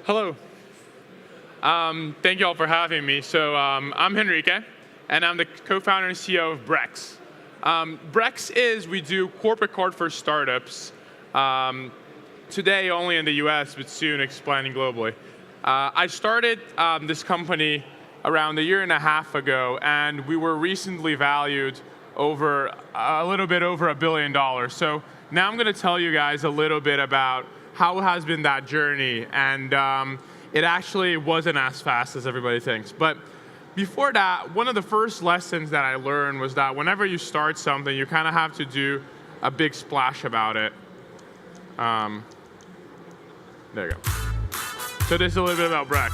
Hello. Thank you all for having me. So I'm Henrique, and I'm the co-founder and CEO of Brex. Brex is, we do corporate card for startups. Today only in the US, but soon expanding globally. I started this company around a year and a half ago, and we were recently valued over a little bit over $1 billion. So now I'm going to tell you guys a little bit about how has been that journey, and it actually wasn't as fast as everybody thinks. But before that, one of the first lessons that I learned was that whenever you start something, you kind of have to do a big splash about it. There you go. So this is a little bit about Brex.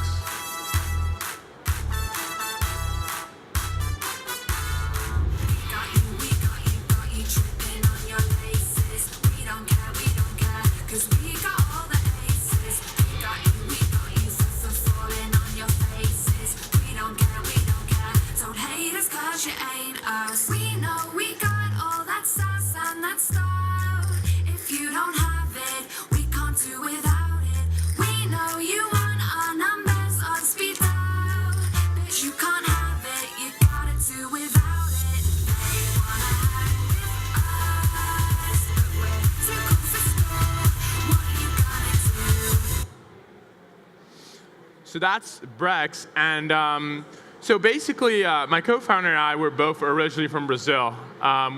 So that's Brex, and so basically my co-founder and I were both originally from Brazil.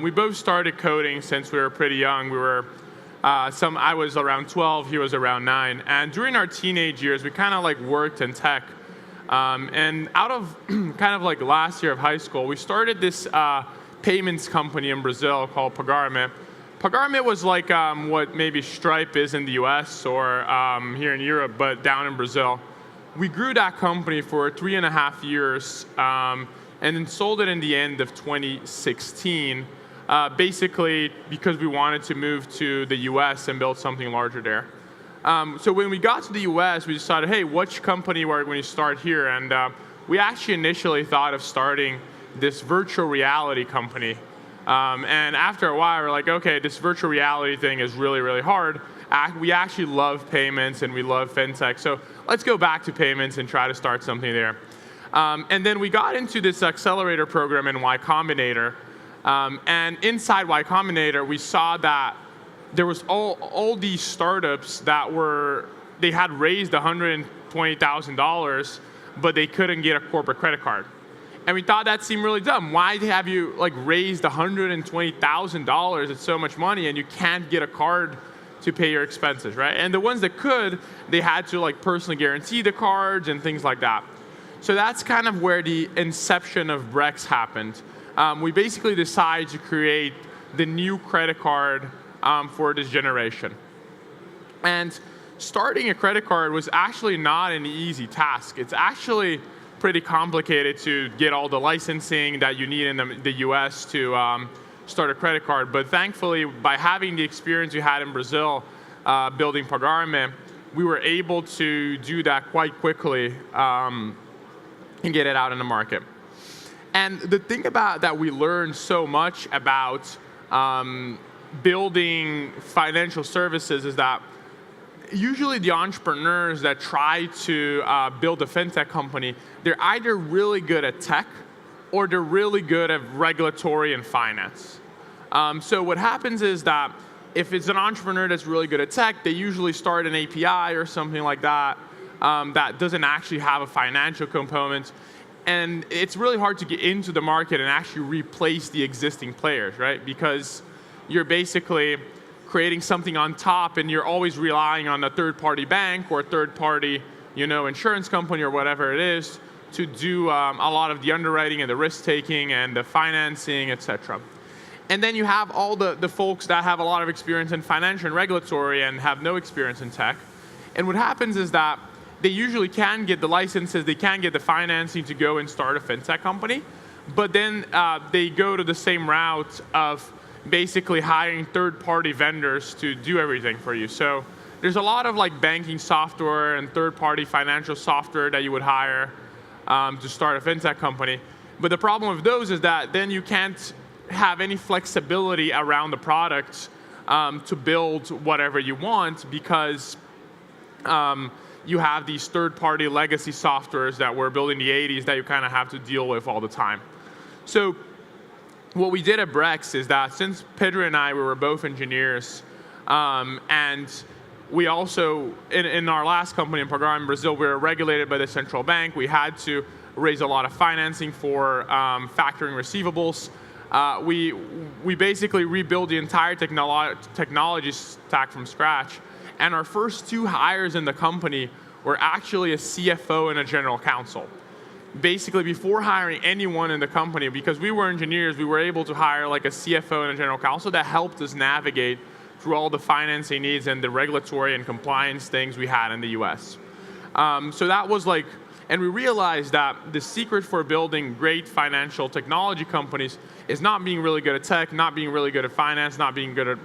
We both started coding since we were pretty young. We were, I was around 12, he was around 9, and during our teenage years we kind of like worked in tech. And out of kind of like last year of high school, we started this payments company in Brazil called Pagarme. Pagarme was like what maybe Stripe is in the US or here in Europe, but down in Brazil. We grew that company for 3.5 years and then sold it in the end of 2016, basically because we wanted to move to the US and build something larger there. So when we got to the US, we decided, hey, which company are we going to start here? And we actually initially thought of starting this virtual reality company. And after a while, we're like, okay, this virtual reality thing is really, really hard. We actually love payments and we love fintech, so let's go back to payments and try to start something there. And then we got into this accelerator program in Y Combinator, and inside Y Combinator, we saw that there was all these startups that they had raised $120,000, but they couldn't get a corporate credit card. And we thought that seemed really dumb. Why have you like raised $120,000? It's so much money, and you can't get a card to pay your expenses, right? And the ones that could, they had to like personally guarantee the cards and things like that. So that's kind of where the inception of Brex happened. We basically decided to create the new credit card for this generation. And starting a credit card was actually not an easy task. It's actually pretty complicated to get all the licensing that you need in the US to start a credit card, but thankfully, by having the experience we had in Brazil building Pagarme, we were able to do that quite quickly and get it out in the market. And the thing about that we learned so much about building financial services is that usually the entrepreneurs that try to build a fintech company, they're either really good at tech or they're really good at regulatory and finance. So what happens is that if it's an entrepreneur that's really good at tech, they usually start an API or something like that that doesn't actually have a financial component. And it's really hard to get into the market and actually replace the existing players, right? Because you're basically creating something on top and you're always relying on a third-party bank or a third-party insurance company or whatever it is to do a lot of the underwriting and the risk-taking and the financing, etc. And then you have all the folks that have a lot of experience in financial and regulatory and have no experience in tech. And what happens is that they usually can get the licenses, they can get the financing to go and start a fintech company, but then they go to the same route of basically hiring third-party vendors to do everything for you. So there's a lot of like banking software and third-party financial software that you would hire to start a fintech company. But the problem with those is that then you can't have any flexibility around the product to build whatever you want because you have these third-party legacy softwares that were built in the 80s that you kind of have to deal with all the time. So what we did at Brex is that since Pedro and I, we were both engineers, and we also, in our last company in Portugal, in Brazil, we were regulated by the central bank. We had to raise a lot of financing for factoring receivables. We basically rebuilt the entire technology stack from scratch. And our first 2 hires in the company were actually a CFO and a general counsel. Basically, before hiring anyone in the company, because we were engineers, we were able to hire like a CFO and a general counsel that helped us navigate through all the financing needs and the regulatory and compliance things we had in the US. So that was like, and we realized that the secret for building great financial technology companies is not being really good at tech, not being really good at finance, not being good at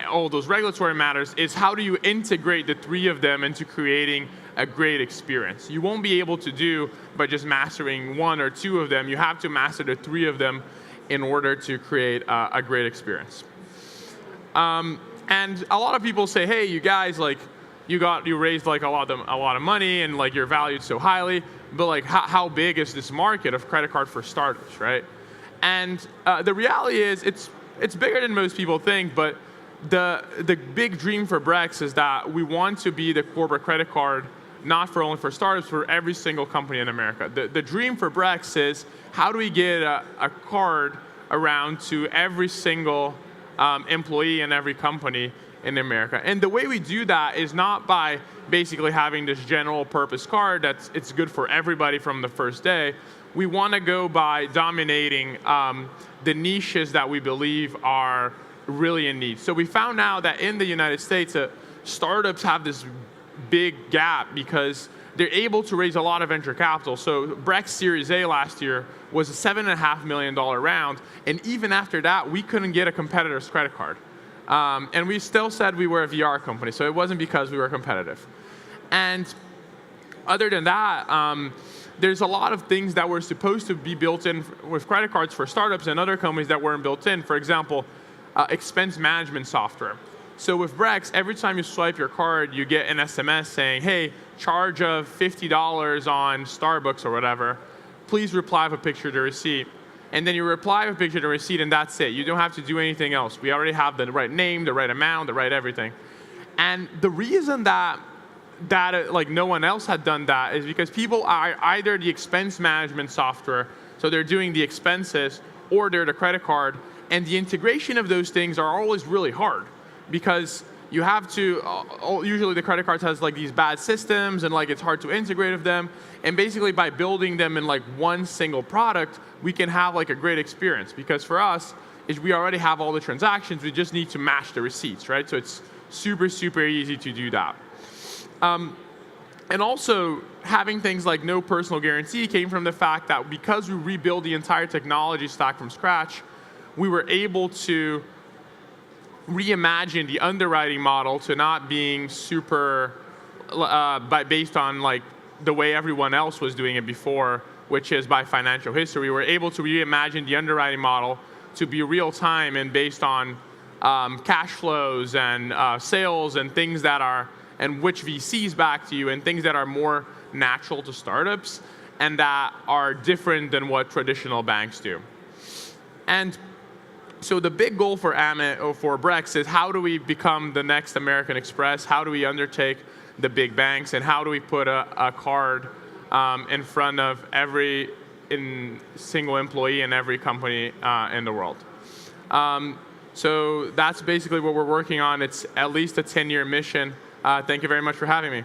all those regulatory matters, is how do you integrate the 3 of them into creating a great experience. You won't be able to do by just mastering 1 or 2 of them. You have to master the 3 of them in order to create a great experience. And a lot of people say, hey, you guys, like, you raised like a lot of money and like you're valued so highly, but like how big is this market of credit card for startups, right? And the reality is it's bigger than most people think, but the big dream for Brex is that we want to be the corporate credit card, not only for startups, for every single company in America. The dream for Brex is how do we get a card around to every single employee in every company in America. And the way we do that is not by basically having this general purpose card it's good for everybody from the first day. We want to go by dominating the niches that we believe are really in need. So we found out that in the United States, startups have this big gap because they're able to raise a lot of venture capital. So Brex Series A last year was a $7.5 million round, and even after that, we couldn't get a competitor's credit card. And we still said we were a VR company, so it wasn't because we were competitive. And other than that, there's a lot of things that were supposed to be built in with credit cards for startups and other companies that weren't built in. For example, expense management software. So with Brex, every time you swipe your card, you get an SMS saying, hey, charge of $50 on Starbucks or whatever. Please reply with a picture of the receipt. And then you reply with a picture of the receipt, and that's it. You don't have to do anything else. We already have the right name, the right amount, the right everything. And the reason that like no one else had done that is because people are either the expense management software, so they're doing the expenses, or they're the credit card. And the integration of those things are always really hard because you have to, usually the credit cards has like these bad systems and like it's hard to integrate with them. And basically by building them in like one single product, we can have like a great experience, because for us, is we already have all the transactions, we just need to match the receipts, right? So it's super, super easy to do that. And also, having things like no personal guarantee came from the fact that because we rebuilt the entire technology stack from scratch, we were able to reimagine the underwriting model to not being super based on like the way everyone else was doing it before, which is by financial history. We were able to reimagine the underwriting model to be real time and based on cash flows and sales and things that are, and which VCs back to you, and things that are more natural to startups and that are different than what traditional banks do. And so the big goal for Amit, or for Brex, is how do we become the next American Express? How do we undertake the big banks? And how do we put a card in front of every single employee in every company in the world? So that's basically what we're working on. It's at least a 10-year mission. Thank you very much for having me.